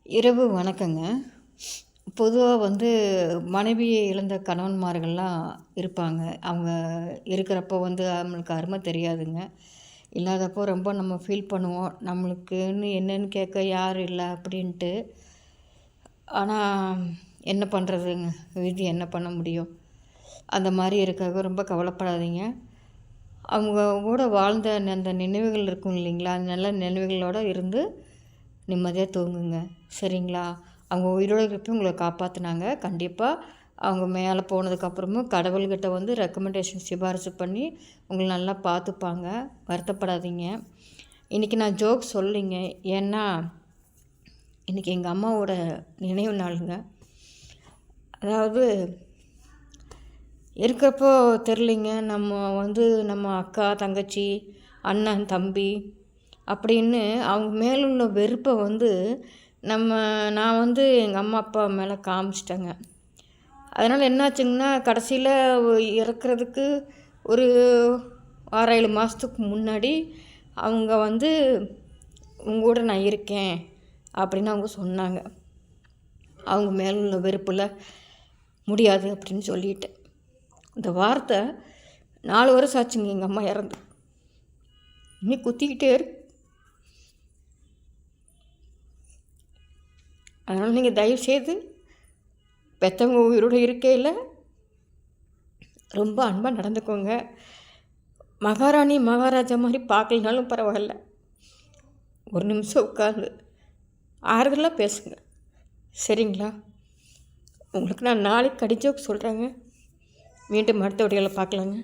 இரவு வணக்கங்க. பொதுவா மனைவியை இழந்த கணவன்மார்கள்லாம் இருப்பாங்க. அவங்க இருக்கிறப்போ நம்மளுக்கு அருமை தெரியாதுங்க. இல்லாதப்போ ரொம்ப நம்ம ஃபீல் பண்ணுவோம். நம்மளுக்குன்னு என்னன்னு கேட்க யாரும் இல்ல அப்படின்ட்டு. ஆனா என்ன பண்ணுறதுங்க? விதி என்ன பண்ண முடியும்? அந்த மாரி இருக்காக ரொம்ப கவலைப்படாதீங்க. அவங்க கூட வாழ்ந்த அந்த நினைவுகள் இருக்கும் இல்லைங்களா? நல்ல நினைவுகளோட இருந்து நிம்மதியா தூங்குங்க. சரிங்களா? அவங்க உயிரோட இருக்கப்போ உங்கள காப்பாத்துனாங்க. கண்டிப்பா அவங்க மேலே போனதுக்கப்புறமும் கடவுள்கிட்ட ரெக்கமெண்டேஷன் சிபாரிசு பண்ணி உங்கள நல்லா பார்த்துப்பாங்க. வருத்தப்படாதீங்க. இன்றைக்கி நான் ஜோக் சொல்லலைங்க. ஏன்னா, இன்றைக்கி எங்கள் அம்மாவோட நினைவு நாளுங்க. அதாவது இருக்கிறப்போ தெரிலிங்க. நம்ம அக்கா, தங்கச்சி, அண்ணன், தம்பி அப்படின்னு அவங்க மேல உள்ள வெறுப்பை நான் எங்கள் அம்மா அப்பா மேலே காமிச்சிட்டேங்க. அதனால் என்னாச்சுங்கன்னா, கடைசியில் இறக்குறதுக்கு ஒரு 6, 7 மாதத்துக்கு முன்னாடி அவங்க உங்க கூட நான் இருக்கேன் அப்படின்னு அவங்க சொன்னாங்க. அவங்க மேலே உள்ள வெறுப்பில் முடியாது அப்படின்னு சொல்லிட்டேன். இந்த வார்த்தை 4 வருஷம் ஆச்சுங்க எங்கள் அம்மா இறந்து. இன்னும் குத்திக்கிட்டே இருக்கு. அதனால் நீங்கள் தயவுசெய்து பெற்றவங்க உயிரோடு இருக்கையில் ரொம்ப அன்பாக நடந்துக்கோங்க. மகாராணி மகாராஜா மாதிரி பார்க்கலனாலும் பரவாயில்ல, ஒரு நிமிஷம் உட்காந்து ஆறுதலாக பேசுங்க. சரிங்களா? உங்களுக்கு நான் நாளைக்கு கடிஜோக்கு சொல்கிறேங்க. மீண்டும் அடுத்த வீடியோவில் பார்க்கலாங்க.